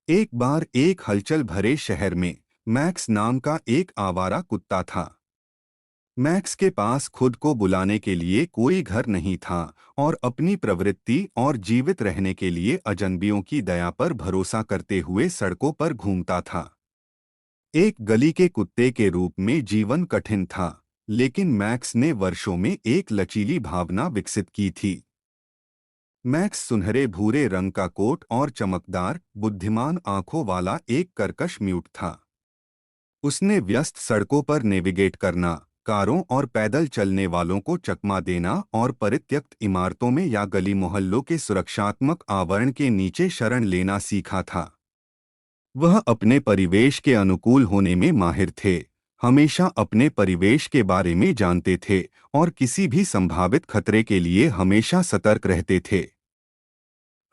एक बार एक हलचल भरे शहर में मैक्स नाम का एक आवारा कुत्ता था। मैक्स के पास खुद को बुलाने के लिए कोई घर नहीं था और अपनी प्रवृत्ति और जीवित रहने के लिए अजनबियों की दया पर भरोसा करते हुए सड़कों पर घूमता था। एक गली के कुत्ते के रूप में जीवन कठिन था, लेकिन मैक्स ने वर्षों में एक लचीली भावना विकसित की थी। मैक्स सुनहरे भूरे रंग का कोट और चमकदार, बुद्धिमान आंखों वाला एक कर्कश म्यूट था। उसने व्यस्त सड़कों पर नेविगेट करना, कारों और पैदल चलने वालों को चकमा देना और परित्यक्त इमारतों में या गली मोहल्लों के सुरक्षात्मक आवरण के नीचे शरण लेना सीखा था। वह अपने परिवेश के अनुकूल होने में माहिर थे, हमेशा अपने परिवेश के बारे में जानते थे और किसी भी संभावित खतरे के लिए हमेशा सतर्क रहते थे।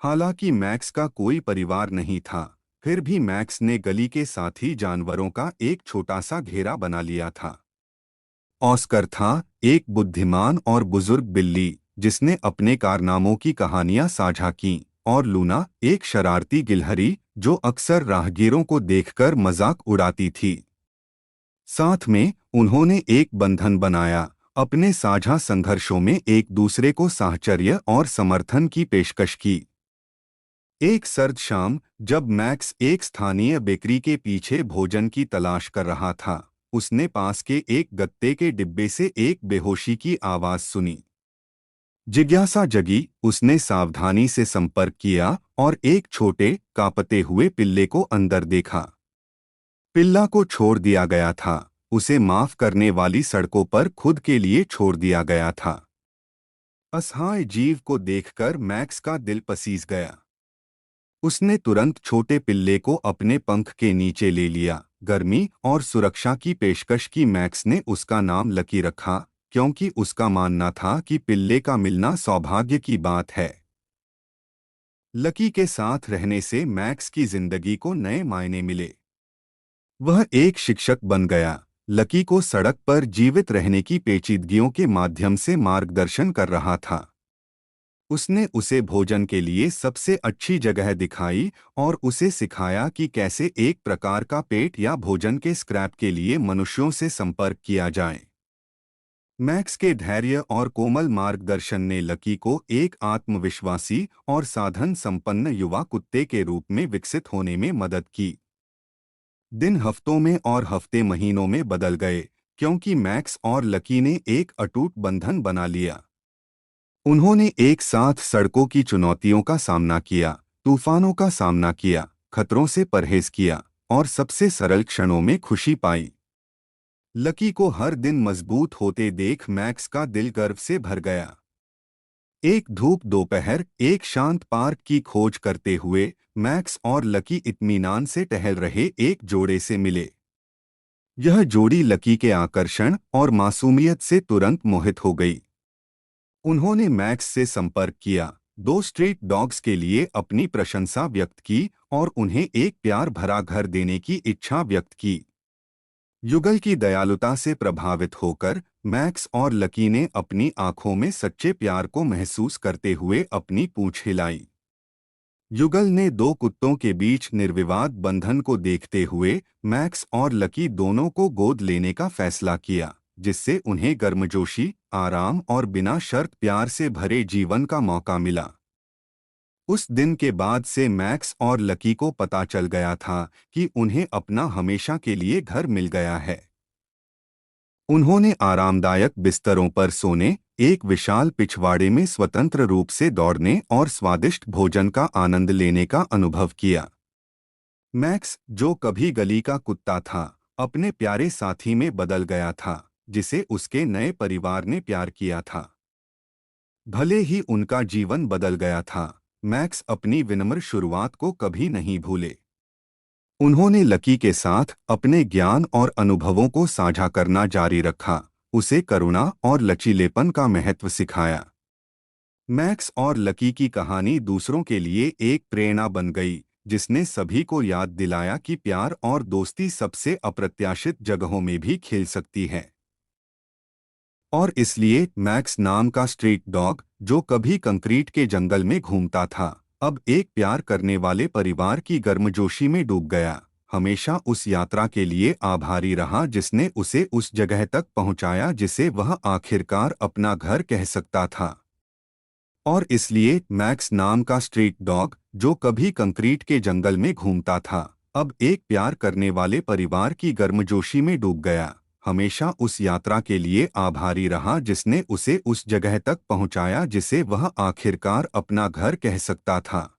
हालांकि मैक्स का कोई परिवार नहीं था, फिर भी मैक्स ने गली के साथी जानवरों का एक छोटा सा घेरा बना लिया था। ऑस्कर था एक बुद्धिमान और बुजुर्ग बिल्ली जिसने अपने कारनामों की कहानियां साझा कीं, और लूना एक शरारती गिलहरी जो अक्सर राहगीरों को देखकर मजाक उड़ाती थी। साथ में उन्होंने एक बंधन बनाया, अपने साझा संघर्षों में एक दूसरे को साहचर्य और समर्थन की पेशकश की। एक सर्द शाम, जब मैक्स एक स्थानीय बेकरी के पीछे भोजन की तलाश कर रहा था, उसने पास के एक गत्ते के डिब्बे से एक बेहोशी की आवाज सुनी। जिज्ञासा जगी, उसने सावधानी से संपर्क किया और एक छोटे, कांपते हुए पिल्ले को अंदर देखा। पिल्ला को छोड़ दिया गया था, उसे माफ करने वाली सड़कों पर खुद के लिए छोड़ दिया गया था। असहाय जीव को देखकर मैक्स का दिल पसीज गया। उसने तुरंत छोटे पिल्ले को अपने पंख के नीचे ले लिया। गर्मी और सुरक्षा की पेशकश की। मैक्स ने उसका नाम लकी रखा, क्योंकि उसका मानना था कि पिल्ले का मिलना सौभाग्य की बात है। लकी के साथ रहने से मैक्स की जिंदगी को नए मायने मिले। वह एक शिक्षक बन गया, लकी को सड़क पर जीवित रहने की पेचीदगियों के माध्यम से मार्गदर्शन कर रहा था। उसने उसे भोजन के लिए सबसे अच्छी जगह दिखाई और उसे सिखाया कि कैसे एक प्रकार का पेट या भोजन के स्क्रैप के लिए मनुष्यों से संपर्क किया जाए। मैक्स के धैर्य और कोमल मार्गदर्शन ने लकी को एक आत्मविश्वासी और साधन संपन्न युवा कुत्ते के रूप में विकसित होने में मदद की। दिन हफ्तों में और हफ्ते महीनों में बदल गए, क्योंकि मैक्स और लकी ने एक अटूट बंधन बना लिया। उन्होंने एक साथ सड़कों की चुनौतियों का सामना किया, तूफानों का सामना किया, खतरों से परहेज किया और सबसे सरल क्षणों में खुशी पाई। लकी को हर दिन मजबूत होते देख मैक्स का दिल गर्व से भर गया। एक धूप दोपहर एक शांत पार्क की खोज करते हुए मैक्स और लकी इत्मीनान से टहल रहे एक जोड़े से मिले। यह जोड़ी लकी के आकर्षण और मासूमियत से तुरंत मोहित हो गई। उन्होंने मैक्स से संपर्क किया, दो स्ट्रीट डॉग्स के लिए अपनी प्रशंसा व्यक्त की और उन्हें एक प्यार भरा घर देने की इच्छा व्यक्त की। युगल की दयालुता से प्रभावित होकर मैक्स और लकी ने अपनी आंखों में सच्चे प्यार को महसूस करते हुए अपनी पूंछ हिलाई। युगल ने दो कुत्तों के बीच निर्विवाद बंधन को देखते हुए मैक्स और लकी दोनों को गोद लेने का फैसला किया, जिससे उन्हें गर्मजोशी, आराम और बिना शर्त प्यार से भरे जीवन का मौका मिला। उस दिन के बाद से मैक्स और लकी को पता चल गया था कि उन्हें अपना हमेशा के लिए घर मिल गया है। उन्होंने आरामदायक बिस्तरों पर सोने, एक विशाल पिछवाड़े में स्वतंत्र रूप से दौड़ने और स्वादिष्ट भोजन का आनंद लेने का अनुभव किया। मैक्स, जो कभी गली का कुत्ता था, अपने प्यारे साथी में बदल गया था, जिसे उसके नए परिवार ने प्यार किया था। भले ही उनका जीवन बदल गया था, मैक्स अपनी विनम्र शुरुआत को कभी नहीं भूले। उन्होंने लकी के साथ अपने ज्ञान और अनुभवों को साझा करना जारी रखा, उसे करुणा और लचीलेपन का महत्व सिखाया। मैक्स और लकी की कहानी दूसरों के लिए एक प्रेरणा बन गई, जिसने सभी को याद दिलाया कि प्यार और दोस्ती सबसे अप्रत्याशित जगहों में भी खिल सकती है। और इसलिए मैक्स नाम का स्ट्रीट डॉग, जो कभी कंक्रीट के जंगल में घूमता था, अब एक प्यार करने वाले परिवार की गर्मजोशी में डूब गया। हमेशा उस यात्रा के लिए आभारी रहा जिसने उसे उस जगह तक पहुंचाया जिसे वह आखिरकार अपना घर कह सकता था। और इसलिए मैक्स नाम का स्ट्रीट डॉग, जो कभी कंक्रीट के जंगल में घूमता था, अब एक प्यार करने वाले परिवार की गर्मजोशी में डूब गया। हमेशा उस यात्रा के लिए आभारी रहा जिसने उसे उस जगह तक पहुंचाया जिसे वह आखिरकार अपना घर कह सकता था।